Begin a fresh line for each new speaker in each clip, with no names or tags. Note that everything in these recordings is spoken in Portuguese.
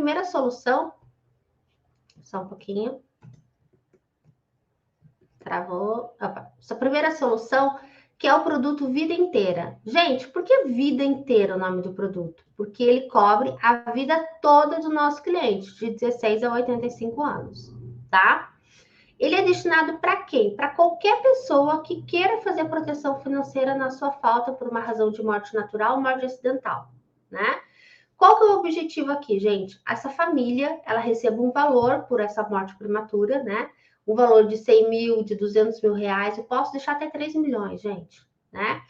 primeira solução, só um pouquinho. Travou. Opa. Essa primeira solução, que é o produto Vida Inteira. Gente, por que Vida Inteira o nome do produto? Porque ele cobre a vida toda do nosso cliente, de 16 a 85 anos, tá? Ele é destinado para quem? Para qualquer pessoa que queira fazer proteção financeira na sua falta por uma razão de morte natural ou morte acidental, né? Qual que é o objetivo aqui, gente? Essa família, ela recebe um valor por essa morte prematura, né? Um valor de 100 mil, de 200 mil reais, eu posso deixar até 3 milhões, gente, né?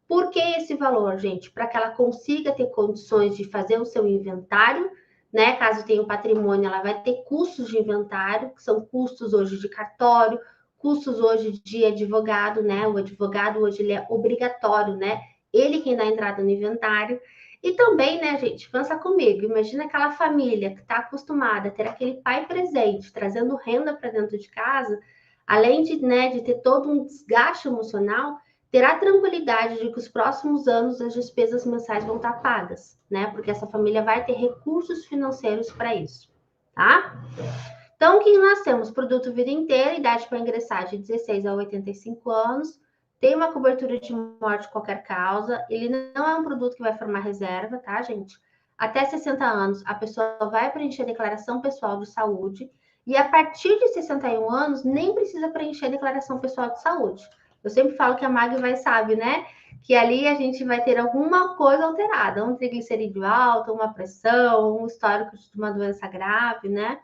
Por que esse valor, gente? Para que ela consiga ter condições de fazer o seu inventário, né? Caso tenha um patrimônio, ela vai ter custos de inventário, que são custos hoje de cartório, custos hoje de advogado, né? O advogado hoje ele é obrigatório, né? Ele quem dá entrada no inventário. E também, né, gente, pensa comigo, imagina aquela família que está acostumada a ter aquele pai presente, trazendo renda para dentro de casa, além de, né, de ter todo um desgaste emocional, terá tranquilidade de que os próximos anos as despesas mensais vão estar pagas, né? Porque essa família vai ter recursos financeiros para isso, tá? Então, o que nós temos? Produto Vida Inteira, idade para ingressar de 16 a 85 anos, tem uma cobertura de morte de qualquer causa, ele não é um produto que vai formar reserva, tá, gente? Até 60 anos, a pessoa vai preencher a declaração pessoal de saúde, e a partir de 61 anos, nem precisa preencher a declaração pessoal de saúde. Eu sempre falo que a Mag vai sabe, né? Que ali a gente vai ter alguma coisa alterada, um triglicerídeo alto, uma pressão, um histórico de uma doença grave, né?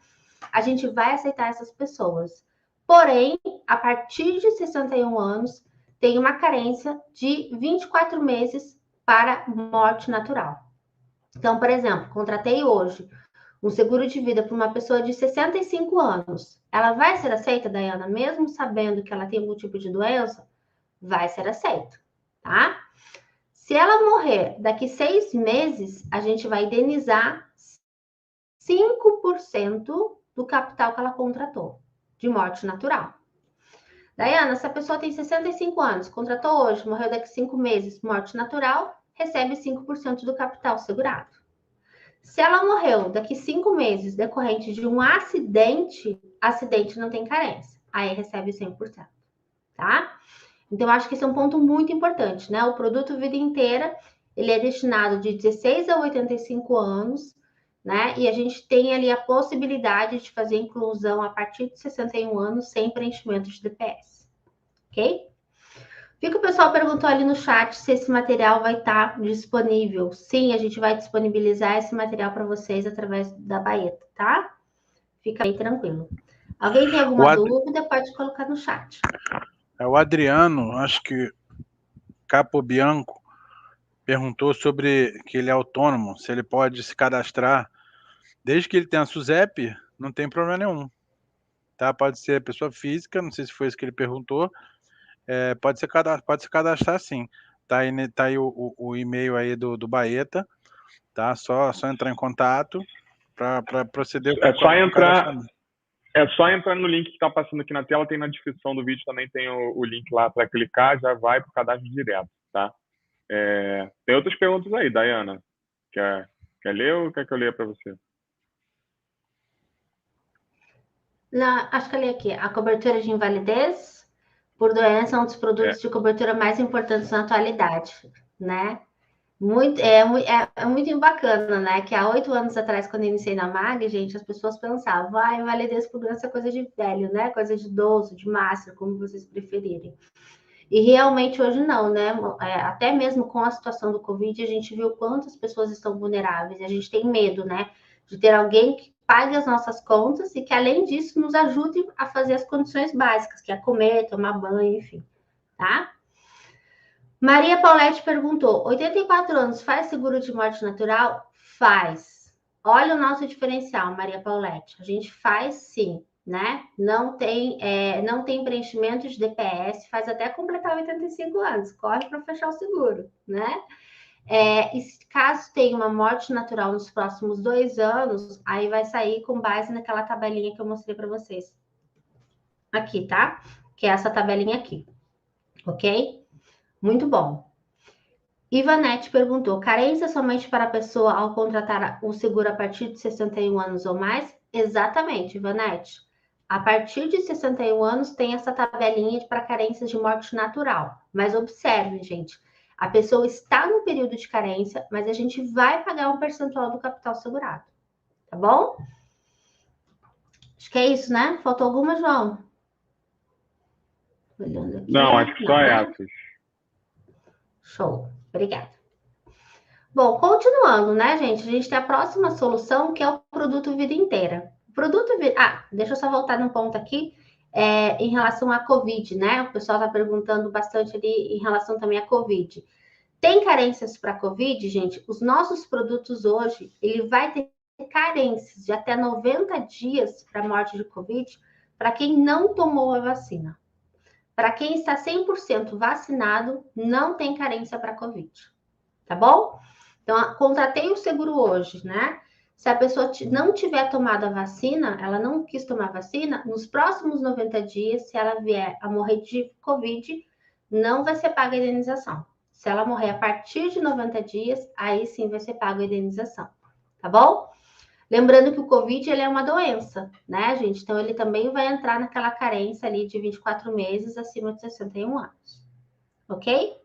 A gente vai aceitar essas pessoas. Porém, a partir de 61 anos, tem uma carência de 24 meses para morte natural. Então, por exemplo, contratei hoje um seguro de vida para uma pessoa de 65 anos. Ela vai ser aceita, Dayana, mesmo sabendo que ela tem algum tipo de doença? Vai ser aceita, tá? Se ela morrer daqui 6 meses, a gente vai indenizar 5% do capital que ela contratou, de morte natural. Dayana, se a pessoa tem 65 anos, contratou hoje, morreu daqui 5 meses, morte natural, recebe 5% do capital segurado. Se ela morreu daqui 5 meses decorrente de um acidente, acidente não tem carência, aí recebe 100%, tá? Então, acho que esse é um ponto muito importante, né? O produto Vida Inteira, ele é destinado de 16 a 85 anos, né? E a gente tem ali a possibilidade de fazer inclusão a partir de 61 anos sem preenchimento de DPS, ok? Vi que o pessoal perguntou ali no chat se esse material vai estar disponível. Sim, a gente vai disponibilizar esse material para vocês através da Baeta, tá? Fica bem tranquilo. Alguém tem alguma dúvida, pode colocar no chat.
É o Adriano, acho que Capobianco, perguntou sobre que ele é autônomo, se ele pode se cadastrar. Desde que ele tenha a SUSEP, não tem problema nenhum. Tá? Pode ser pessoa física, não sei se foi isso que ele perguntou. Pode se cadastrar sim. Tá aí o e-mail aí do Baeta, tá? Só entrar em contato para proceder com o cadastramento.
É só entrar no link que está passando aqui na tela, tem na descrição do vídeo, também tem o link lá para clicar, já vai para o cadastro direto, tá? Tem outras perguntas aí, Dayana. Quer ler ou quer que eu leia para você?
Não, acho que eu li aqui. A cobertura de invalidez por doença é um dos produtos de cobertura mais importantes na atualidade, né? É muito bacana, né? Que há 8 anos atrás, quando eu iniciei na MAG, gente, as pessoas pensavam, invalidez por doença é coisa de velho, né? Coisa de idoso, de master, como vocês preferirem. E realmente hoje não, né? Até mesmo com a situação do Covid, a gente viu quantas pessoas estão vulneráveis. A gente tem medo, né? De ter alguém que pague as nossas contas e que, além disso, nos ajude a fazer as condições básicas, que é comer, tomar banho, enfim, tá? Maria Paulette perguntou: 84 anos, faz seguro de morte natural? Faz. Olha o nosso diferencial, Maria Paulette. A gente faz sim, né? Não tem preenchimento de DPS, faz até completar 85 anos. Corre para fechar o seguro, né? E caso tenha uma morte natural nos próximos 2 anos, aí vai sair com base naquela tabelinha que eu mostrei para vocês. Aqui, tá? Que é essa tabelinha aqui. Ok? Muito bom. Ivanete perguntou, carência somente para a pessoa ao contratar o seguro a partir de 61 anos ou mais? Exatamente, Ivanete. A partir de 61 anos tem essa tabelinha para carências de morte natural. Mas observe, gente, a pessoa está no período de carência, mas a gente vai pagar um percentual do capital segurado. Tá bom? Acho que é isso, né? Faltou alguma, João? Olhando aqui.
Não, acho que só essas.
Show. Obrigada. Bom, continuando, né, gente? A gente tem a próxima solução, que é o produto vida inteira. O produto deixa eu só voltar num ponto aqui, em relação à Covid, né? O pessoal está perguntando bastante ali em relação também à Covid. Tem carências para Covid, gente? Os nossos produtos hoje, ele vai ter carências de até 90 dias para morte de Covid para quem não tomou a vacina. Para quem está 100% vacinado, não tem carência para Covid. Tá bom? Então, contratei o seguro hoje, né? Se a pessoa não tiver tomado a vacina, ela não quis tomar a vacina, nos próximos 90 dias, se ela vier a morrer de Covid, não vai ser paga a indenização. Se ela morrer a partir de 90 dias, aí sim vai ser paga a indenização. Tá bom? Lembrando que o Covid, ele é uma doença, né, gente? Então, ele também vai entrar naquela carência ali de 24 meses acima de 61 anos. Ok?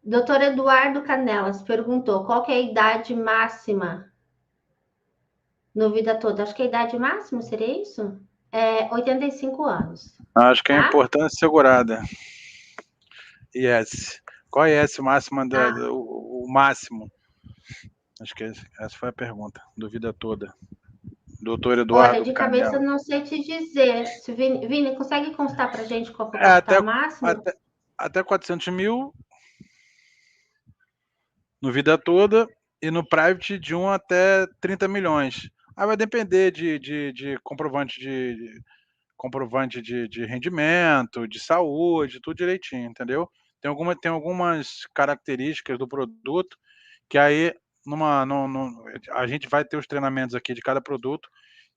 Doutor Eduardo Canelas perguntou qual que é a idade máxima no vida toda. Acho que a idade máxima seria isso? 85 anos.
Acho que é
tá?
importante segurada. IS. Qual é esse máximo, o máximo? Acho que essa foi a pergunta, do vida toda. Doutor Eduardo
Olha, de
Canela.
cabeça não sei te dizer. Vini, consegue constar pra gente qual que é o capital máximo?
Até 400 mil no vida toda e no private de 1 até 30 milhões. Aí vai depender de comprovante de rendimento, de saúde, tudo direitinho, entendeu? Tem algumas características do produto que aí a gente vai ter os treinamentos aqui de cada produto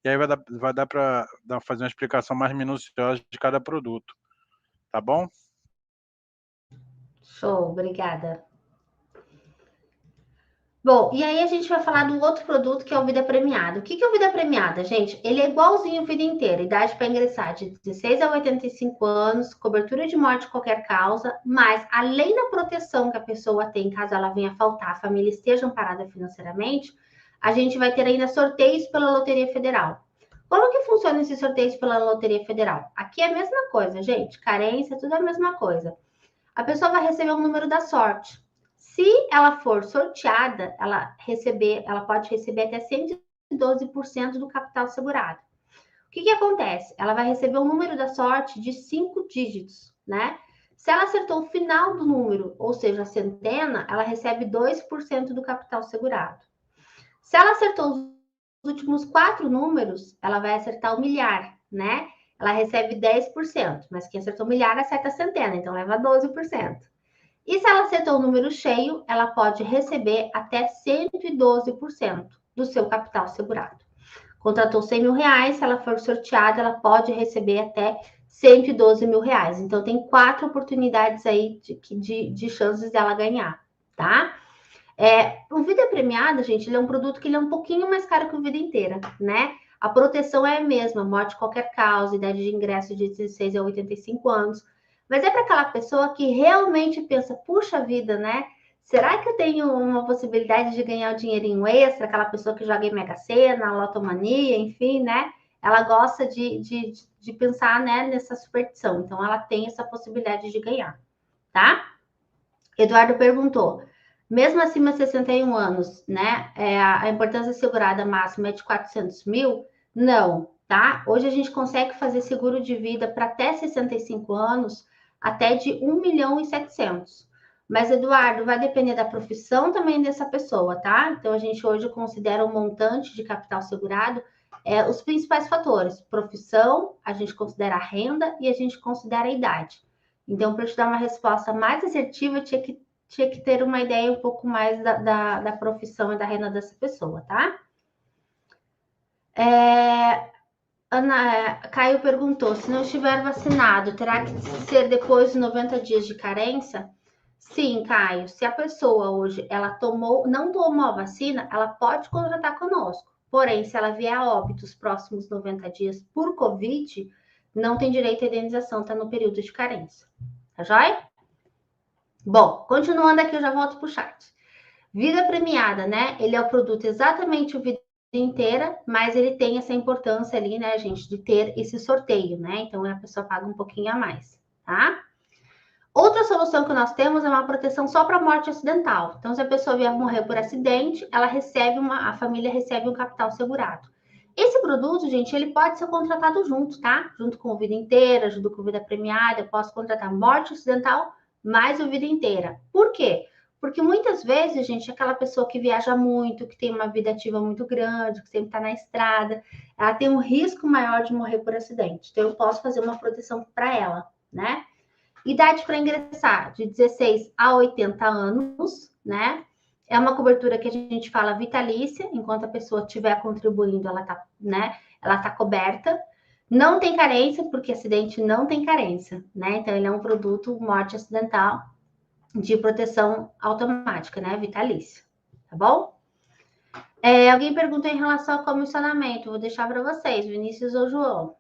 e aí vai dar para fazer uma explicação mais minuciosa de cada produto. Tá bom?
Show, obrigada. Bom, e aí a gente vai falar do outro produto que é o Vida Premiada. O que é o Vida Premiada, gente? Ele é igualzinho a vida inteira, idade para ingressar de 16 a 85 anos, cobertura de morte de qualquer causa, mas além da proteção que a pessoa tem caso ela venha faltar, a família esteja amparada financeiramente, a gente vai ter ainda sorteios pela Loteria Federal. Como que funciona esses sorteios pela Loteria Federal? Aqui é a mesma coisa, gente. Carência, tudo é a mesma coisa. A pessoa vai receber um número da sorte. Se ela for sorteada, ela pode receber até 112% do capital segurado. O que acontece? Ela vai receber um número da sorte de 5 dígitos, né? Se ela acertou o final do número, ou seja, a centena, ela recebe 2% do capital segurado. Se ela acertou os últimos 4 números, ela vai acertar o milhar, né? Ela recebe 10%, mas quem acertou o milhar acerta a centena, então leva 12%. E se ela acertou o número cheio, ela pode receber até 112% do seu capital segurado. Contratou 100 mil reais, se ela for sorteada, ela pode receber até 112 mil reais. Então, tem 4 oportunidades aí de chances dela ganhar, tá? O Vida Premiada, gente, ele é um produto que ele é um pouquinho mais caro que o Vida Inteira, né? A proteção é a mesma, morte de qualquer causa, idade de ingresso de 16 a 85 anos. Mas é para aquela pessoa que realmente pensa, puxa vida, né? Será que eu tenho uma possibilidade de ganhar o dinheirinho extra? Aquela pessoa que joga em Mega Sena, Lotomania, enfim, né? Ela gosta de pensar, né, nessa superstição. Então, ela tem essa possibilidade de ganhar, tá? Eduardo perguntou, mesmo acima de 61 anos, né? A importância segurada máxima é de 400 mil? Não, tá? Hoje a gente consegue fazer seguro de vida para até 65 anos até de 1.700.000. Mas, Eduardo, vai depender da profissão também dessa pessoa, tá? Então, a gente hoje considera um montante de capital segurado os principais fatores. Profissão, a gente considera a renda e a gente considera a idade. Então, para te dar uma resposta mais assertiva, tinha que ter uma ideia um pouco mais da profissão e da renda dessa pessoa, tá? Caio perguntou, se não estiver vacinado, terá que ser depois de 90 dias de carência? Sim, Caio, se a pessoa hoje ela não tomou a vacina, ela pode contratar conosco. Porém, se ela vier a óbito os próximos 90 dias por Covid, não tem direito à indenização, está no período de carência. Tá joia? Bom, continuando aqui, eu já volto para o chat. Vida premiada, né? Ele é o produto exatamente o vida inteira, mas ele tem essa importância ali, né, gente, de ter esse sorteio, né? Então a pessoa paga um pouquinho a mais, tá? Outra solução que nós temos é uma proteção só para morte acidental. Então, se a pessoa vier morrer por acidente, a família recebe um capital segurado. Esse produto, gente, ele pode ser contratado junto, tá? Junto com o vida inteira, junto com vida premiada, eu posso contratar morte acidental mais o vida inteira. Por quê? Porque muitas vezes, gente, aquela pessoa que viaja muito, que tem uma vida ativa muito grande, que sempre está na estrada, ela tem um risco maior de morrer por acidente. Então, eu posso fazer uma proteção para ela, né? Idade para ingressar, de 16 a 80 anos, né? É uma cobertura que a gente fala vitalícia, enquanto a pessoa estiver contribuindo, ela tá, né? Ela tá coberta. Não tem carência, porque acidente não tem carência, né? Então, ele é um produto morte acidental de proteção automática, né? Vitalícia, tá bom? Alguém perguntou em relação ao comissionamento, vou deixar para vocês, Vinícius ou João.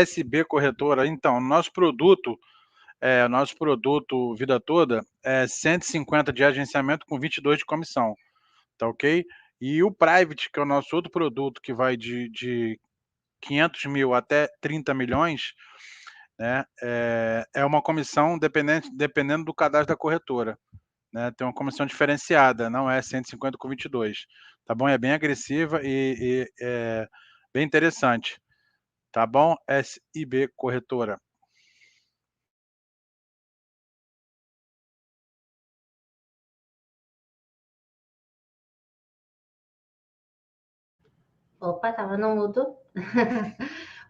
SB Corretora. Então, nosso produto Vida Toda é 150 de agenciamento com 22 de comissão, tá ok? E o Private, que é o nosso outro produto, que vai de 500 mil até 30 milhões, né? É uma comissão dependendo do cadastro da corretora, né? Tem uma comissão diferenciada, não é 150 com 22, tá bom? É bem agressiva e é bem interessante. Tá bom? SIB Corretora.
Opa, tava no mudo.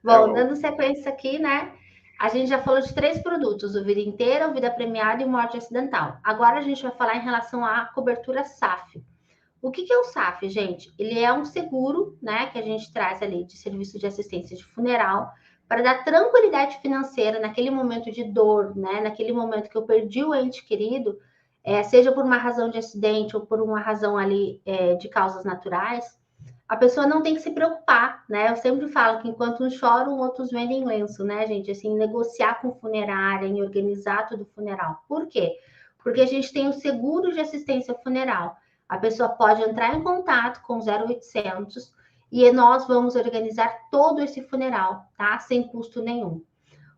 Bom, dando sequência aqui, né? A gente já falou de 3 produtos: o Vida Inteira, o Vida Premiada e o Morte Acidental. Agora a gente vai falar em relação à cobertura SAF. O que é o SAF, gente? Ele é um seguro, né, que a gente traz ali de serviço de assistência de funeral para dar tranquilidade financeira naquele momento de dor, né? Naquele momento que eu perdi o ente querido, seja por uma razão de acidente ou por uma razão ali de causas naturais. A pessoa não tem que se preocupar, né? Eu sempre falo que enquanto uns choram, outros vendem lenço, né, gente? Assim, negociar com funerária, em organizar todo o funeral. Por quê? Porque a gente tem o seguro de assistência funeral. A pessoa pode entrar em contato com o 0800 e nós vamos organizar todo esse funeral, tá? Sem custo nenhum. O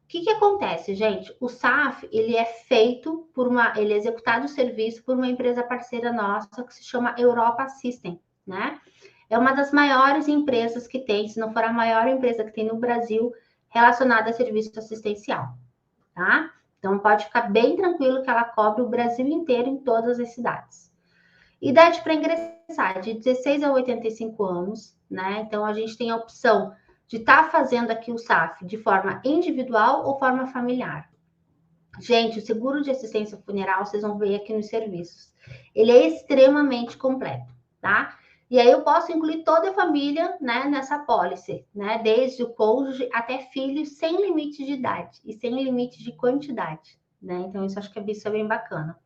que acontece, gente? O SAF, ele é feito ele é executado o serviço por uma empresa parceira nossa que se chama Europa System, né? É uma das maiores empresas que tem, se não for a maior empresa que tem no Brasil relacionada a serviço assistencial, tá? Então pode ficar bem tranquilo que ela cobre o Brasil inteiro em todas as cidades. Idade para ingressar, de 16 a 85 anos, né? Então a gente tem a opção de estar fazendo aqui o SAF de forma individual ou forma familiar. Gente, o seguro de assistência funeral, vocês vão ver aqui nos serviços, ele é extremamente completo, tá? E aí eu posso incluir toda a família, né, nessa apólice, né? Desde o cônjuge até filhos, sem limite de idade e sem limite de quantidade, né? Então isso acho que isso é bem bacana.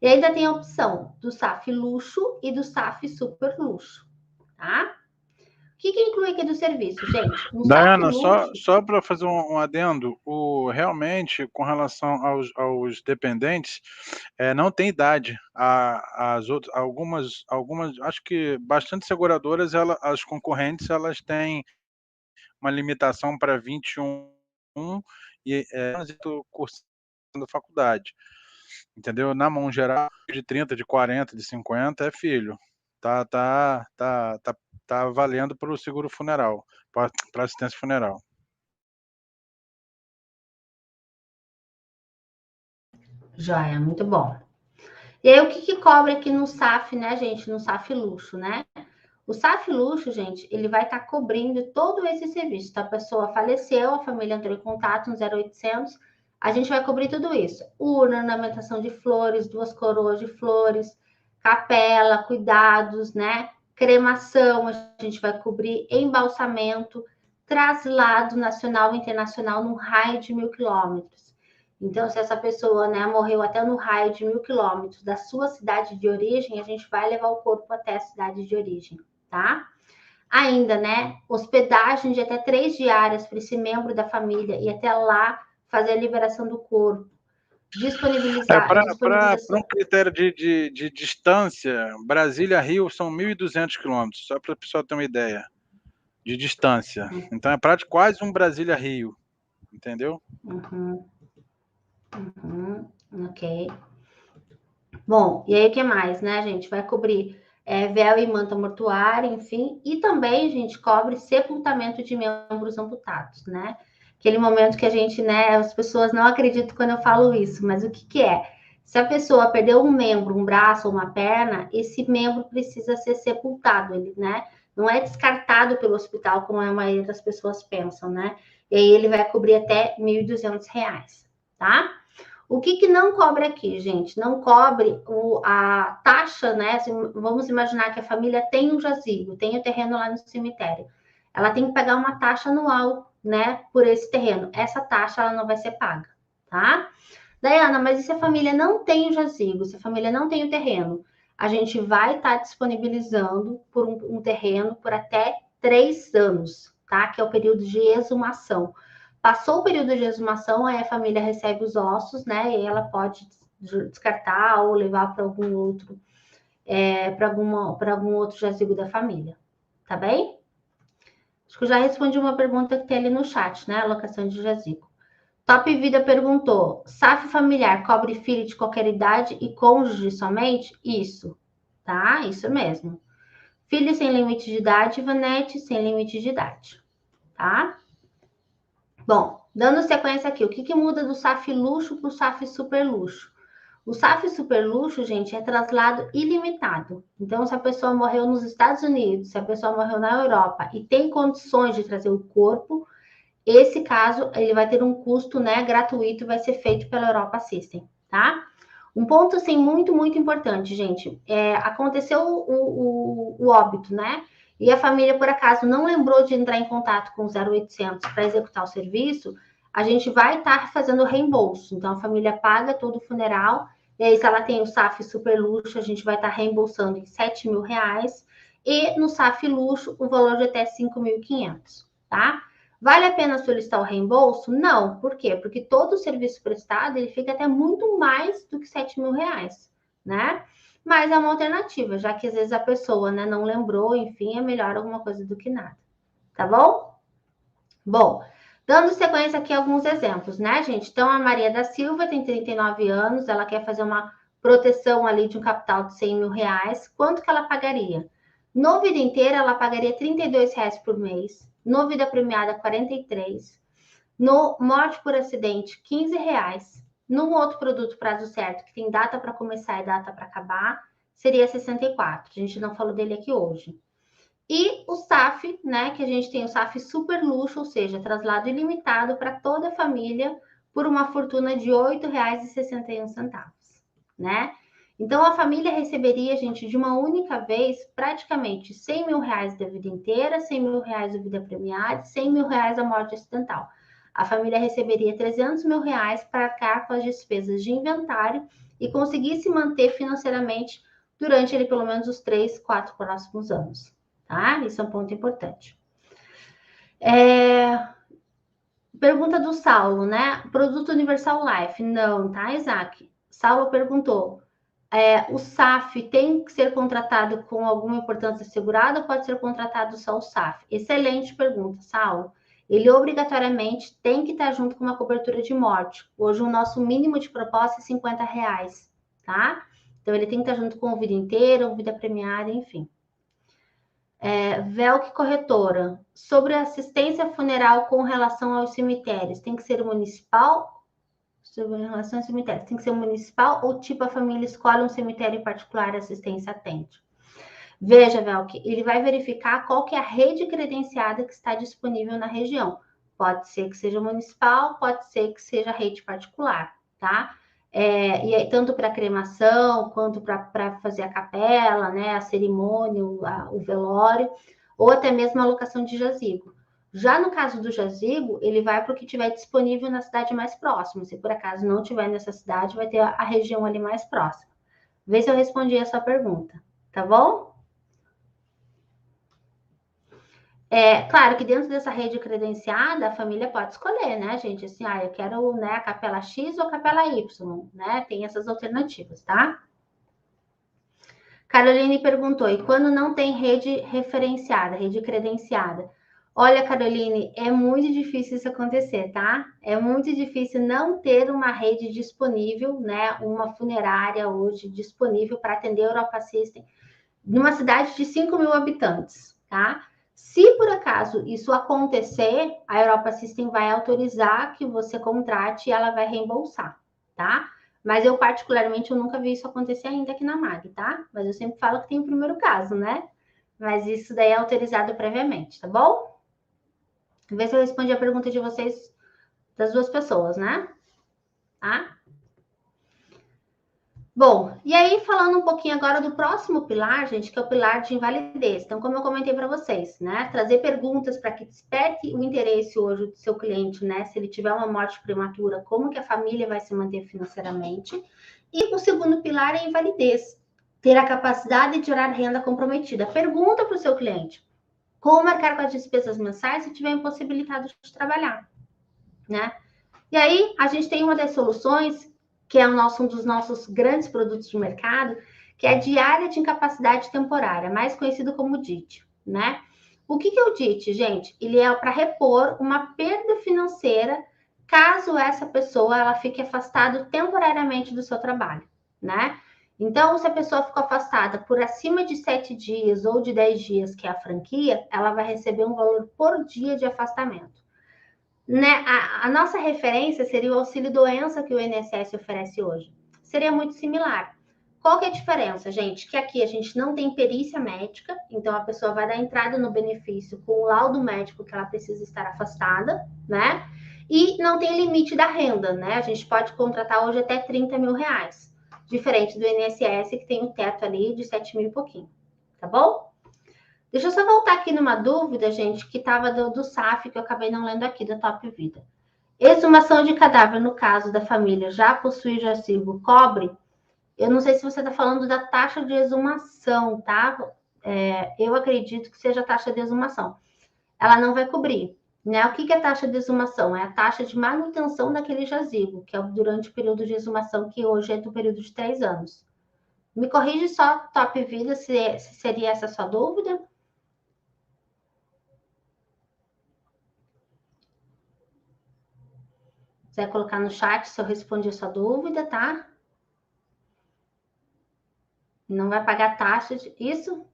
E ainda tem a opção do SAF luxo e do SAF super luxo, tá? O que inclui aqui do serviço, gente?
No Daiana, só para fazer um adendo, realmente, com relação aos dependentes, não tem idade. Algumas, acho que bastante seguradoras, as concorrentes, elas têm uma limitação para 21 e cursando faculdade. Entendeu? Na mão geral, de 30, de 40, de 50 é filho. Tá valendo para o seguro funeral, para assistência funeral.
Joia, muito bom. E aí, o que cobre aqui no SAF, né, gente? No SAF luxo, né? O SAF luxo, gente, ele vai estar cobrindo todo esse serviço. Então, a pessoa faleceu, a família entrou em contato no 0800, a gente vai cobrir tudo isso. Urna, ornamentação de flores, 2 coroas de flores, capela, cuidados, né? Cremação, a gente vai cobrir embalsamento, traslado nacional e internacional no raio de 1.000 quilômetros. Então, se essa pessoa, né, morreu até no raio de 1.000 quilômetros da sua cidade de origem, a gente vai levar o corpo até a cidade de origem, tá? Ainda, né, hospedagem de até 3 diárias para esse membro da família e até lá fazer a liberação do corpo.
Para um critério de distância, Brasília-Rio são 1.200 quilômetros, só para o pessoal ter uma ideia de distância. Então, é praticamente quase um Brasília-Rio, entendeu?
Ok. Bom, e aí o que mais, né, gente? Vai cobrir véu e manta mortuária, enfim, e também, gente, cobre sepultamento de membros amputados, né? Aquele momento que a gente, né, as pessoas não acreditam quando eu falo isso, mas o que que é? Se a pessoa perdeu um membro, um braço ou uma perna, esse membro precisa ser sepultado, ele, né? Não é descartado pelo hospital, como a maioria das pessoas pensam, né? E aí ele vai cobrir até R$ 1.200, tá? O que não cobre aqui, gente? Não cobre a taxa, né? Vamos imaginar que a família tem um jazigo, tem o terreno lá no cemitério. Ela tem que pagar uma taxa anual, né, por esse terreno. Essa taxa ela não vai ser paga, tá? Daiana, mas e se a família não tem o jazigo, se a família não tem o terreno? A gente vai estar disponibilizando por um terreno por até 3 anos, tá? Que é o período de exumação. Passou o período de exumação, aí a família recebe os ossos, né? E ela pode descartar ou levar para algum outro, para algum outro jazigo da família. Tá bem? Acho que eu já respondi uma pergunta que tem ali no chat, né? Alocação de jazigo. Top Vida perguntou: SAF familiar cobre filho de qualquer idade e cônjuge somente? Isso, tá? Isso mesmo. Filho sem limite de idade, Vanete sem limite de idade, tá? Bom, dando sequência aqui, o que muda do SAF luxo para o SAF super luxo? O SAF super luxo, gente, é traslado ilimitado. Então, se a pessoa morreu nos Estados Unidos, se a pessoa morreu na Europa e tem condições de trazer o corpo, esse caso, ele vai ter um custo, né, gratuito, vai ser feito pela Europa System, tá? Um ponto, assim, muito, muito importante, gente, aconteceu o óbito, né? E a família, por acaso, não lembrou de entrar em contato com o 0800 para executar o serviço, a gente vai estar fazendo o reembolso. Então, a família paga todo o funeral, e aí, se ela tem o SAF super luxo, a gente vai estar reembolsando em R$7.000, e no SAF luxo, o valor de até 5.500, tá? Vale a pena solicitar o reembolso? Não. Por quê? Porque todo o serviço prestado, ele fica até muito mais do que R$7.000, né? Mas é uma alternativa, já que às vezes a pessoa, né, não lembrou, enfim, é melhor alguma coisa do que nada. Tá bom? Bom, dando sequência aqui a alguns exemplos, né, gente? Então, a Maria da Silva tem 39 anos, ela quer fazer uma proteção ali de um capital de R$100.000. Quanto que ela pagaria? No Vida Inteira, ela pagaria R$32 por mês. No Vida Premiada, 43. No Morte por Acidente, R$15. No outro produto Prazo Certo, que tem data para começar e data para acabar, seria 64. A gente não falou dele aqui hoje. E o SAF, né, que a gente tem o SAF super luxo, ou seja, traslado ilimitado para toda a família por uma fortuna de R$8,61, né? Então, a família receberia, gente, de uma única vez, praticamente R$100.000 da vida inteira, R$100.000 da vida premiada, R$100.000 da morte acidental. A família receberia R$300.000 para arcar com as despesas de inventário e conseguir se manter financeiramente durante ele, pelo menos os 3, 4 próximos anos, tá? Isso é um ponto importante. Pergunta do Saulo, né? Produto Universal Life. Não, tá, Isaac? Saulo perguntou: o SAF tem que ser contratado com alguma importância segurada ou pode ser contratado só o SAF? Excelente pergunta, Saulo. Ele obrigatoriamente tem que estar junto com uma cobertura de morte. Hoje o nosso mínimo de proposta é R$50, tá? Então ele tem que estar junto com o Vida Inteira, o Vida Premiada, enfim. Velk Corretora. Sobre assistência funeral com relação aos cemitérios, tem que ser municipal? Sobre relação ao cemitério, tem que ser municipal ou tipo a família escolhe um cemitério particular, a assistência atende? Veja, Velk, ele vai verificar qual que é a rede credenciada que está disponível na região. Pode ser que seja municipal, pode ser que seja rede particular, tá? E aí, tanto para cremação, quanto para fazer a capela, né, a cerimônia, o velório, ou até mesmo a alocação de jazigo. Já no caso do jazigo, ele vai para o que tiver disponível na cidade mais próxima. Se por acaso não tiver nessa cidade, vai ter a região ali mais próxima. Vê se eu respondi a sua pergunta, tá bom? Claro que dentro dessa rede credenciada, a família pode escolher, né, gente? Assim, eu quero, né, a capela X ou a capela Y, né? Tem essas alternativas, tá? Caroline perguntou, e quando não tem rede referenciada, rede credenciada? Olha, Caroline, é muito difícil isso acontecer, tá? É muito difícil não ter uma rede disponível, né? Uma funerária hoje disponível para atender a Europa System numa cidade de 5 mil habitantes, tá? Se por acaso isso acontecer, a Europa System vai autorizar que você contrate e ela vai reembolsar, tá? Mas eu, particularmente, eu nunca vi isso acontecer ainda aqui na MAG, tá? Mas eu sempre falo que tem o primeiro caso, né? Mas isso daí é autorizado previamente, tá bom? Vamos ver se eu respondi a pergunta de vocês, das duas pessoas, né? Tá? Bom, e aí falando um pouquinho agora do próximo pilar, gente, que é o pilar de invalidez. Então, como eu comentei para vocês, né, trazer perguntas para que desperte o interesse hoje do seu cliente, né, se ele tiver uma morte prematura, como que a família vai se manter financeiramente. E o segundo pilar é a invalidez, ter a capacidade de gerar renda comprometida. Pergunta para o seu cliente, como arcar com as despesas mensais se tiver impossibilitado de trabalhar, né? E aí, a gente tem uma das soluções, que é um dos nossos grandes produtos de mercado, que é a diária de incapacidade temporária, mais conhecido como DIT, né? O que é o DIT, gente? Ele é para repor uma perda financeira caso essa pessoa ela fique afastada temporariamente do seu trabalho, né? Então, se a pessoa ficou afastada por acima de 7 dias ou de 10 dias, que é a franquia, ela vai receber um valor por dia de afastamento. Né? A nossa referência seria o auxílio doença que o INSS oferece hoje. Seria muito similar. Qual que é a diferença, gente? Que aqui a gente não tem perícia médica, então a pessoa vai dar entrada no benefício com o laudo médico que ela precisa estar afastada, né? E não tem limite da renda, né? A gente pode contratar hoje até 30 mil reais, diferente do INSS que tem um teto ali de 7 mil e pouquinho, tá bom? Deixa eu só voltar aqui numa dúvida, gente, que estava do SAF, que eu acabei não lendo aqui, da Top Vida. Exumação de cadáver, no caso da família, já possui jazigo cobre? Eu não sei se você está falando da taxa de exumação, tá? Eu acredito que seja a taxa de exumação. Ela não vai cobrir, né? O que é taxa de exumação? É a taxa de manutenção daquele jazigo, que é durante o período de exumação, que hoje é do período de 3 anos. Me corrige só, Top Vida, se seria essa a sua dúvida? Você vai colocar no chat se eu respondi a sua dúvida, tá? Não vai pagar taxa de... Isso?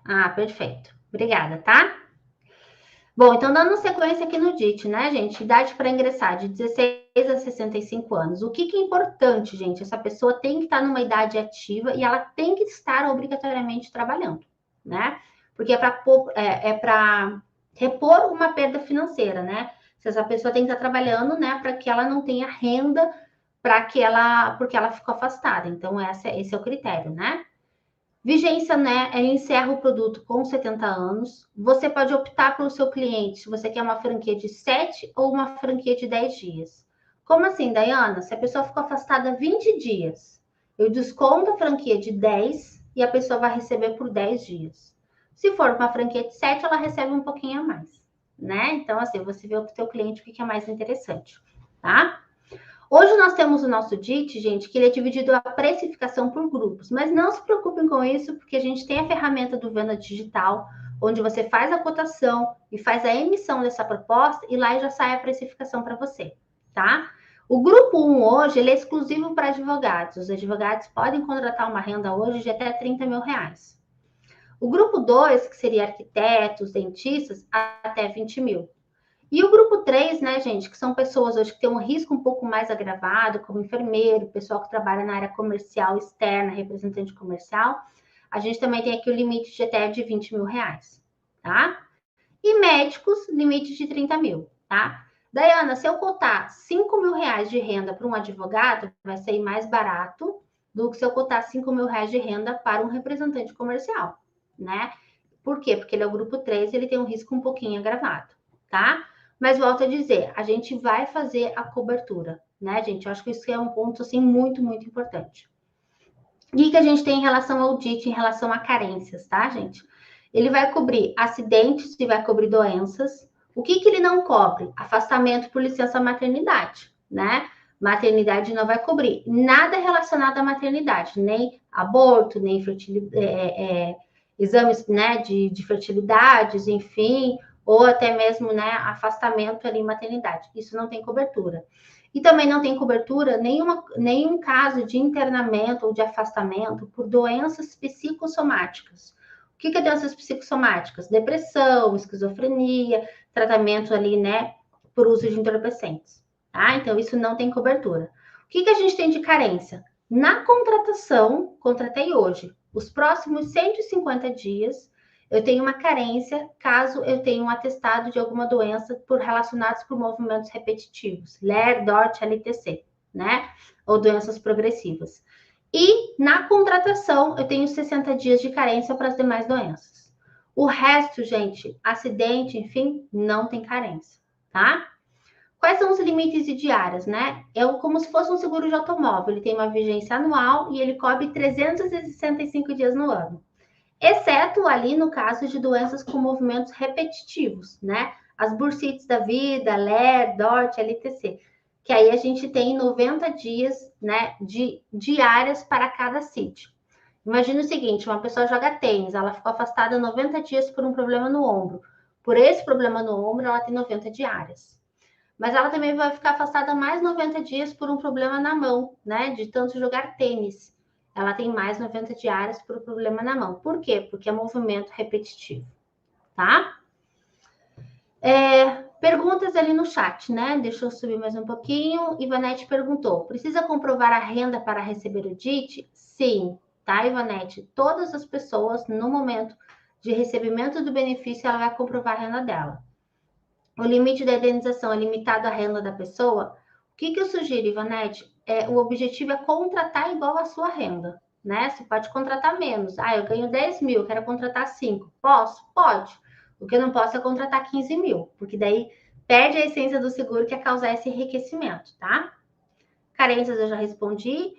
Ah, perfeito. Obrigada, tá? Bom, então dando sequência aqui no DIT, né, gente? Idade para ingressar de 16 a 65 anos. O que é importante, gente? Essa pessoa tem que estar numa idade ativa e ela tem que estar obrigatoriamente trabalhando, né? Porque é para repor uma perda financeira, né? Se essa pessoa tem que estar trabalhando, né, para que ela não tenha renda porque ela ficou afastada. Então, esse é o critério, né? Vigência, né? Ela encerra o produto com 70 anos. Você pode optar pelo seu cliente, se você quer uma franquia de 7 ou uma franquia de 10 dias. Como assim, Dayana? Se a pessoa ficou afastada 20 dias, eu desconto a franquia de 10 e a pessoa vai receber por 10 dias. Se for uma franquia de 7, ela recebe um pouquinho a mais, né? Então, assim, você vê para o seu cliente o que é mais interessante, tá? Hoje nós temos o nosso DIT, gente, que ele é dividido a precificação por grupos, mas não se preocupem com isso, porque a gente tem a ferramenta do Venda Digital, onde você faz a cotação e faz a emissão dessa proposta e lá já sai a precificação para você, tá? O grupo 1 hoje, ele é exclusivo para advogados. Os advogados podem contratar uma renda hoje de até 30 mil reais. O grupo 2, que seria arquitetos, dentistas, até 20 mil. E o grupo 3, né, gente, que são pessoas hoje que têm um risco um pouco mais agravado, como enfermeiro, pessoal que trabalha na área comercial externa, representante comercial, a gente também tem aqui o limite de até de 20 mil reais, tá? E médicos, limite de 30 mil, tá? Dayana, se eu cotar 5 mil reais de renda para um advogado, vai sair mais barato do que se eu cotar 5 mil reais de renda para um representante comercial, né? Por quê? Porque ele é o grupo 3, ele tem um risco um pouquinho agravado, tá? Mas volto a dizer, a gente vai fazer a cobertura, né, gente? Eu acho que isso é um ponto, assim, muito, muito importante. O que a gente tem em relação ao DIT, em relação a carências, tá, gente? Ele vai cobrir acidentes e vai cobrir doenças. O que ele não cobre? Afastamento por licença maternidade, né? Maternidade não vai cobrir nada relacionado à maternidade, nem aborto, nem exames, né, de fertilidades, enfim, ou até mesmo, né, afastamento ali em maternidade. Isso não tem cobertura. E também não tem cobertura nenhum caso de internamento ou de afastamento por doenças psicossomáticas. O que é doenças psicossomáticas? Depressão, esquizofrenia, tratamento ali, né, por uso de entorpecentes. Tá? Então, isso não tem cobertura. O que a gente tem de carência? Na contratação, contratei hoje. Os próximos 150 dias, eu tenho uma carência caso eu tenha um atestado de alguma doença relacionados por movimentos repetitivos, LER, DORT, LTC, né? Ou doenças progressivas. E na contratação, eu tenho 60 dias de carência para as demais doenças. O resto, gente, acidente, enfim, não tem carência, tá? Quais são os limites de diárias, né? É como se fosse um seguro de automóvel. Ele tem uma vigência anual e ele cobre 365 dias no ano. Exceto ali no caso de doenças com movimentos repetitivos, né? As bursites da vida, LER, DORT, LTC. Que aí a gente tem 90 dias, né, de diárias para cada CID. Imagina o seguinte, uma pessoa joga tênis, ela ficou afastada 90 dias por um problema no ombro. Por esse problema no ombro, ela tem 90 diárias. Mas ela também vai ficar afastada mais 90 dias por um problema na mão, né? De tanto jogar tênis. Ela tem mais 90 diárias por um problema na mão. Por quê? Porque é movimento repetitivo, tá? Perguntas ali no chat, né? Deixa eu subir mais um pouquinho. Ivanete perguntou: precisa comprovar a renda para receber o DIT? Sim, tá, Ivanete? Todas as pessoas, no momento de recebimento do benefício, ela vai comprovar a renda dela. O limite da indenização é limitado à renda da pessoa. O que eu sugiro, Ivanete? O objetivo é contratar igual à sua renda, né? Você pode contratar menos. Eu ganho 10 mil, quero contratar 5. Posso? Pode. O que eu não posso é contratar 15 mil, porque daí perde a essência do seguro, que é causar esse enriquecimento, tá? Carências eu já respondi.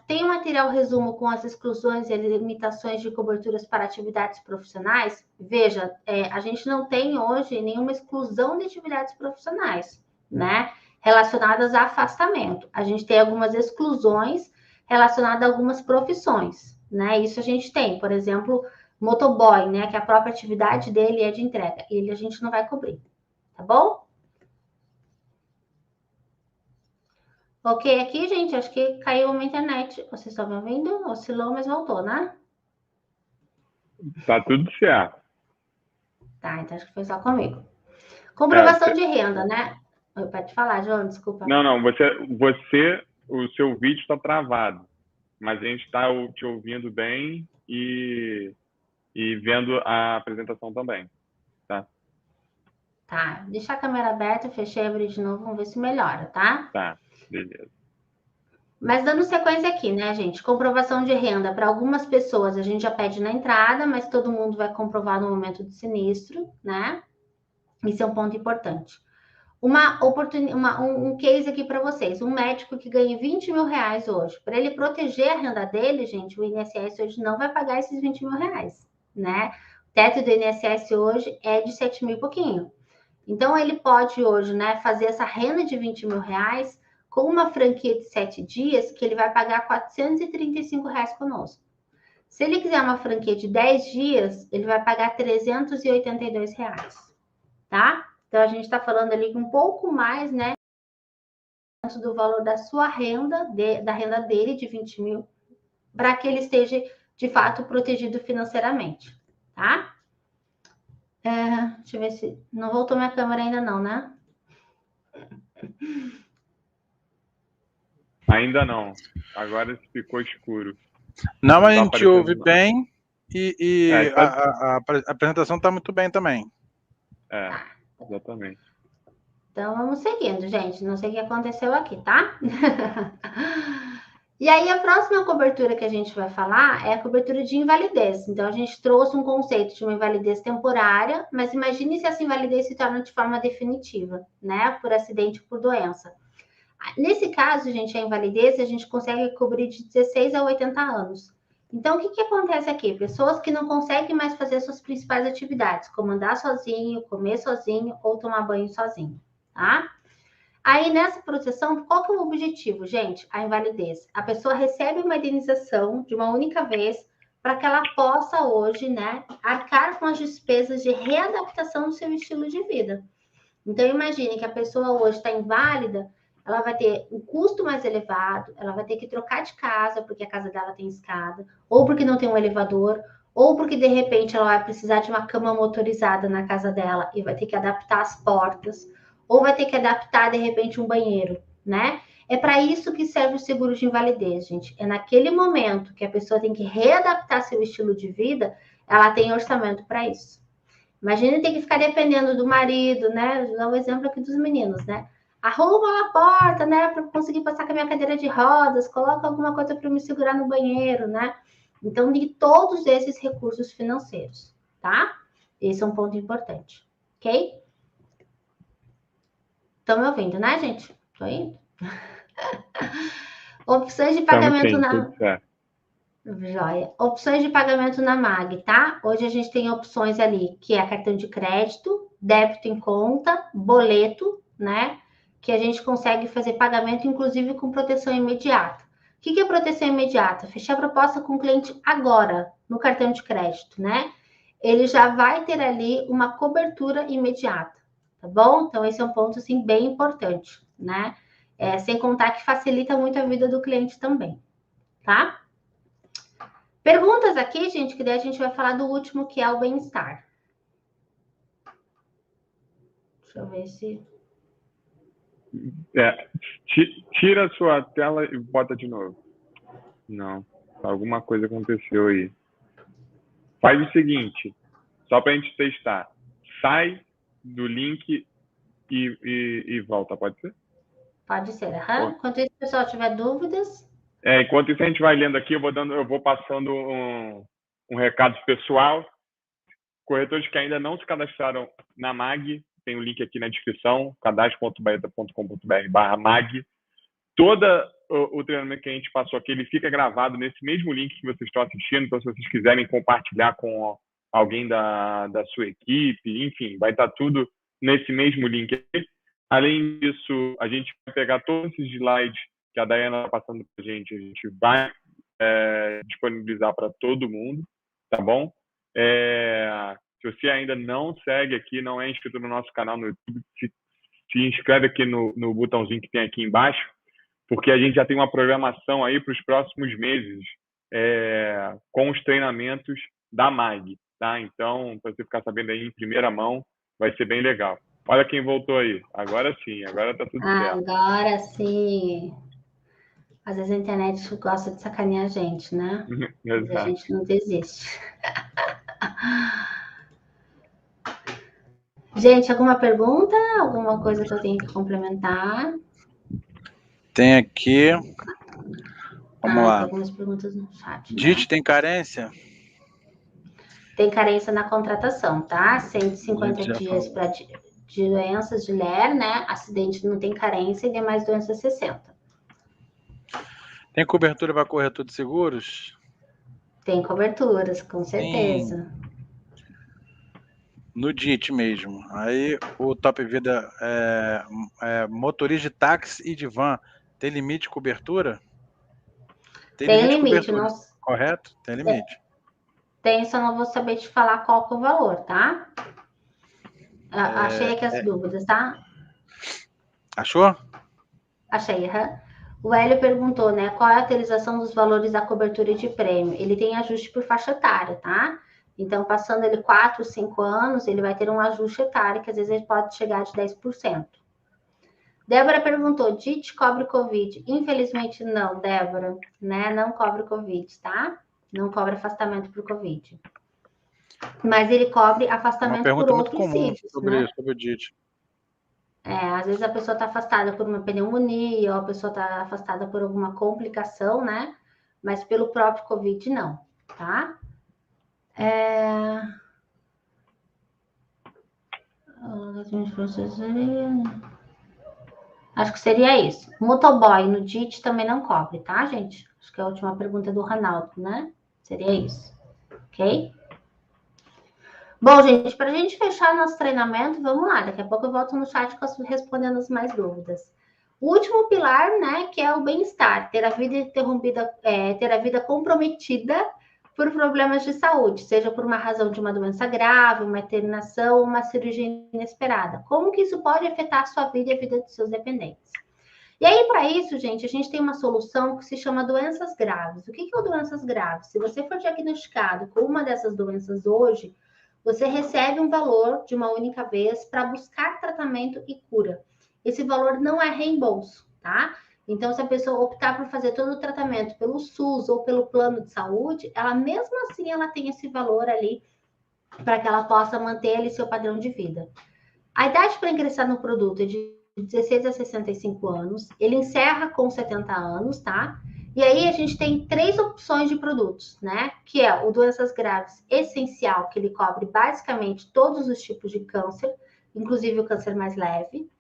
Tem um material resumo com as exclusões e limitações de coberturas para atividades profissionais? Veja, a gente não tem hoje nenhuma exclusão de atividades profissionais, né? Relacionadas a afastamento. A gente tem algumas exclusões relacionadas a algumas profissões, né? Isso a gente tem, por exemplo, motoboy, né? Que a própria atividade dele é de entrega. Ele a gente não vai cobrir, tá bom? Ok, aqui, gente, acho que caiu uma internet. Vocês estão me ouvindo? Oscilou, mas voltou, né?
Tá tudo certo.
Tá, então acho que foi só comigo. Comprovação de renda, né? Pode falar, João, desculpa.
Não, o seu vídeo está travado, mas a gente está te ouvindo bem e vendo a apresentação também, tá?
Tá, deixa a câmera aberta, fechei e abri de novo, vamos ver se melhora, tá?
Tá, beleza.
Mas dando sequência aqui, né, gente? Comprovação de renda para algumas pessoas a gente já pede na entrada, mas todo mundo vai comprovar no momento do sinistro, né? Isso é um ponto importante. Um case aqui para vocês. Um médico que ganha 20 mil reais hoje. Para ele proteger a renda dele, gente, o INSS hoje não vai pagar esses 20 mil reais, né? O teto do INSS hoje é de 7 mil e pouquinho. Então, ele pode hoje, né, fazer essa renda de 20 mil reais com uma franquia de 7 dias, que ele vai pagar 435 reais conosco. Se ele quiser uma franquia de 10 dias, ele vai pagar 382 reais, tá? Então, a gente está falando ali um pouco mais, né, do valor da sua renda, da renda dele, de 20 mil, para que ele esteja, de fato, protegido financeiramente, tá? Deixa eu ver se... Não voltou minha câmera ainda não, né?
Ainda não. Agora ficou escuro.
Não, a gente ouve bem e
a
apresentação está muito bem também.
Exatamente.
Então, vamos seguindo, gente. Não sei o que aconteceu aqui, tá? E aí, a próxima cobertura que a gente vai falar é a cobertura de invalidez. Então, a gente trouxe um conceito de uma invalidez temporária, mas imagine se essa invalidez se torna de forma definitiva, né? Por acidente ou por doença. Nesse caso, gente, a invalidez a gente consegue cobrir de 16 a 80 anos. Então, o que acontece aqui? Pessoas que não conseguem mais fazer suas principais atividades, como andar sozinho, comer sozinho ou tomar banho sozinho, tá? Aí, nessa proteção, qual que é o objetivo, gente? A invalidez. A pessoa recebe uma indenização de uma única vez para que ela possa hoje, né, arcar com as despesas de readaptação do seu estilo de vida. Então, imagine que a pessoa hoje está inválida, ela vai ter um custo mais elevado, ela vai ter que trocar de casa, porque a casa dela tem escada, ou porque não tem um elevador, ou porque, de repente, ela vai precisar de uma cama motorizada na casa dela e vai ter que adaptar as portas, ou vai ter que adaptar, de repente, um banheiro, né? É para isso que serve o seguro de invalidez, gente. É naquele momento que a pessoa tem que readaptar seu estilo de vida, ela tem orçamento para isso. Imagina ter que ficar dependendo do marido, né? Vou dar um exemplo aqui dos meninos, né? Arruma a porta, né? Para conseguir passar com a minha cadeira de rodas, coloca alguma coisa para me segurar no banheiro, né? Então, de todos esses recursos financeiros, tá? Esse é um ponto importante, ok? Estão me ouvindo, né, gente? Tô indo. Opções de pagamento na... Joia. Opções de pagamento na MAG, tá? Hoje a gente tem opções ali, que é cartão de crédito, débito em conta, boleto, né? Que a gente consegue fazer pagamento, inclusive com proteção imediata. O que é proteção imediata? Fechar a proposta com o cliente agora, no cartão de crédito, né? Ele já vai ter ali uma cobertura imediata, tá bom? Então, esse é um ponto, assim, bem importante, né? Sem contar que facilita muito a vida do cliente também, tá? Perguntas aqui, gente, que daí a gente vai falar do último, que é o bem-estar. Deixa eu ver se...
Tira a sua tela e bota de novo. Não, alguma coisa aconteceu aí. Faz o seguinte, só para a gente testar. Sai do link e volta, pode ser?
Pode ser, Enquanto isso, se o pessoal tiver dúvidas...
Enquanto isso, a gente vai lendo aqui, eu vou passando um recado pessoal. Corretores que ainda não se cadastraram na MAG, tem o link aqui na descrição, cadastro.baeta.com.br/MAG. Todo o treinamento que a gente passou aqui, ele fica gravado nesse mesmo link que vocês estão assistindo, então se vocês quiserem compartilhar com alguém da sua equipe, enfim, vai estar tudo nesse mesmo link aqui. Além disso, a gente vai pegar todos esses slides que a Dayana está passando para a gente vai disponibilizar para todo mundo, tá bom? Se você ainda não segue aqui, não é inscrito no nosso canal no YouTube, se inscreve aqui no botãozinho que tem aqui embaixo, porque a gente já tem uma programação aí para os próximos meses com os treinamentos da MAG, tá? Então, para você ficar sabendo aí em primeira mão, vai ser bem legal. Olha quem voltou aí. Agora sim, agora tá tudo certo.
Agora sim. Às vezes a internet gosta de sacanear a gente, né? Mas a gente não desiste. Gente, alguma pergunta? Alguma coisa que eu tenho que complementar?
Tem aqui. Vamos lá.
Tem algumas perguntas no chat.
DIT tem carência?
Tem carência na contratação, tá? 150 dias para de doenças de LER, né? Acidente não tem carência e demais doenças 60.
Tem cobertura para corretor de seguros?
Tem coberturas, com certeza.
No DIT mesmo. Aí o Top Vida motorista de táxi e de van tem limite de cobertura?
Tem limite, não...
Correto? Tem limite.
Tem, só não vou saber te falar qual que é o valor, tá? Achei aqui as dúvidas, tá?
Achou?
Achei, O Hélio perguntou, né? Qual é a atualização dos valores da cobertura de prêmio? Ele tem ajuste por faixa etária, tá? Então, passando ele 4, 5 anos, ele vai ter um ajuste etário, que às vezes ele pode chegar de 10%. Débora perguntou, DIT cobre Covid? Infelizmente não, Débora, né? Não cobre Covid, tá? Não cobre afastamento por Covid. Mas ele cobre afastamento por outros sítios,
sobre
né?
isso, sobre o DIT.
Às vezes a pessoa está afastada por uma pneumonia, ou a pessoa está afastada por alguma complicação, né? Mas pelo próprio Covid, não, tá? Acho que seria isso. Motoboy no DIT também não cobre, tá, gente? Acho que é a última pergunta do Ronaldo, né? Seria isso. Ok? Bom, gente, para a gente fechar nosso treinamento, vamos lá. Daqui a pouco eu volto no chat respondendo as mais dúvidas. O último pilar, né, que é o bem-estar, ter a vida interrompida, ter a vida comprometida por problemas de saúde, seja por uma razão de uma doença grave, uma internação ou uma cirurgia inesperada. Como que isso pode afetar a sua vida e a vida dos seus dependentes? E aí, para isso, gente, a gente tem uma solução que se chama doenças graves. O que é doenças graves? Se você for diagnosticado com uma dessas doenças hoje, você recebe um valor de uma única vez para buscar tratamento e cura. Esse valor não é reembolso, tá? Então, se a pessoa optar por fazer todo o tratamento pelo SUS ou pelo plano de saúde, ela mesmo assim ela tem esse valor ali para que ela possa manter ali seu padrão de vida. A idade para ingressar no produto é de 16 a 65 anos, ele encerra com 70 anos, tá? E aí a gente tem 3 opções de produtos, né? Que é o doenças graves essencial, que ele cobre basicamente todos os tipos de câncer, inclusive o câncer mais leve.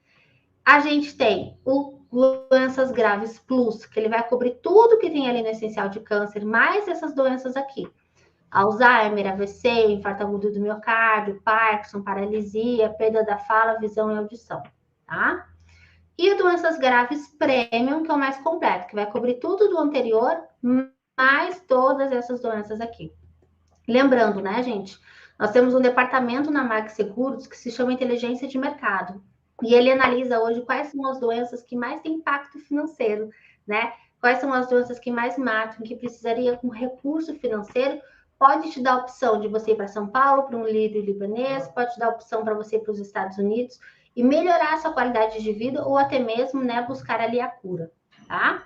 A gente tem o doenças graves plus, que ele vai cobrir tudo que tem ali no essencial de câncer, mais essas doenças aqui. Alzheimer, AVC, infarto agudo do miocárdio, Parkinson, paralisia, perda da fala, visão e audição, tá? E doenças graves premium, que é o mais completo, que vai cobrir tudo do anterior, mais todas essas doenças aqui. Lembrando, né, gente? Nós temos um departamento na Mag Seguros que se chama Inteligência de Mercado. E ele analisa hoje quais são as doenças que mais têm impacto financeiro, né? Quais são as doenças que mais matam, que precisaria com recurso financeiro. Pode te dar a opção de você ir para São Paulo, para um líder libanês, pode te dar a opção para você ir para os Estados Unidos e melhorar a sua qualidade de vida ou até mesmo, né, buscar ali a cura, tá?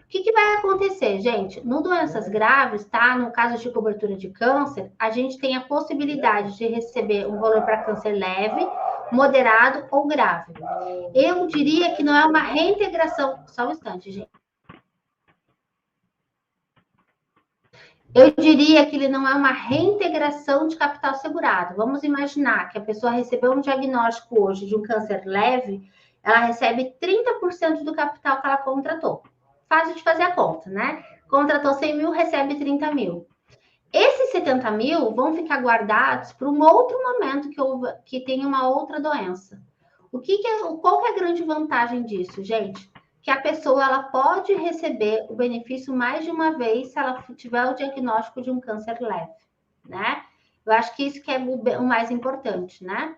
O que vai acontecer, gente? No doenças graves, tá? No caso de cobertura de câncer, a gente tem a possibilidade de receber um valor para câncer leve, moderado ou grave. Eu diria que não é uma reintegração. Só um instante, gente. Eu diria que ele não é uma reintegração de capital segurado. Vamos imaginar que a pessoa recebeu um diagnóstico hoje de um câncer leve, ela recebe 30% do capital que ela contratou. Fácil de fazer a conta, né? Contratou 100 mil, recebe 30 mil. Esses 70 mil vão ficar guardados para um outro momento que tem uma outra doença. Qual que é a grande vantagem disso, gente? Que a pessoa ela pode receber o benefício mais de uma vez se ela tiver o diagnóstico de um câncer leve, né? Eu acho que isso que é o mais importante, né?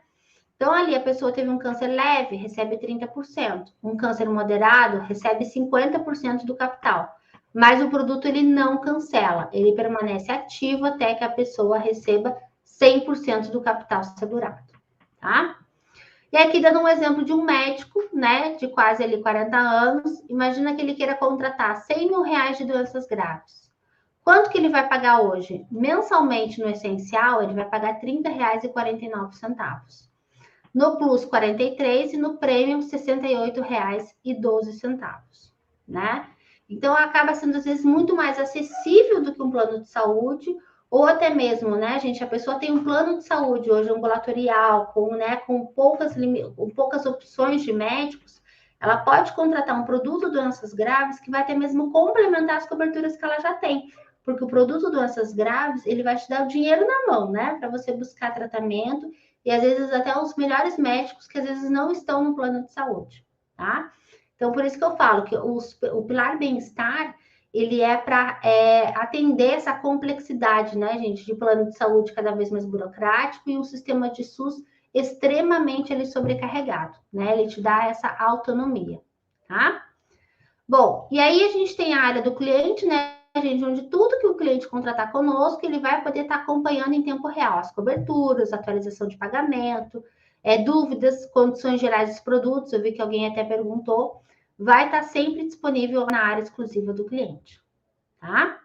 Então, ali a pessoa teve um câncer leve, recebe 30%. Um câncer moderado, recebe 50% do capital. Mas o produto, ele não cancela. Ele permanece ativo até que a pessoa receba 100% do capital segurado, tá? E aqui dando um exemplo de um médico, né, de quase ali 40 anos, imagina que ele queira contratar 100 mil reais de doenças graves. Quanto que ele vai pagar hoje? Mensalmente no essencial, ele vai pagar R$ 30,49. No Plus, 43 e no Premium, R$ 68,12, né? Então, acaba sendo, às vezes, muito mais acessível do que um plano de saúde, ou até mesmo, né, gente, a pessoa tem um plano de saúde hoje ambulatorial, com poucas opções de médicos, ela pode contratar um produto doenças graves que vai até mesmo complementar as coberturas que ela já tem, porque o produto doenças graves, ele vai te dar o dinheiro na mão, né, para você buscar tratamento e às vezes até os melhores médicos que às vezes não estão no plano de saúde, tá? Então, por isso que eu falo que o pilar bem-estar, ele é para atender essa complexidade, né, gente, de plano de saúde cada vez mais burocrático e um sistema de SUS extremamente sobrecarregado, né? Ele te dá essa autonomia, tá? Bom, e aí a gente tem a área do cliente, né, gente, onde tudo que o cliente contratar conosco, ele vai poder estar acompanhando em tempo real as coberturas, atualização de pagamento, dúvidas, condições gerais dos produtos, eu vi que alguém até perguntou, vai estar sempre disponível na área exclusiva do cliente, tá?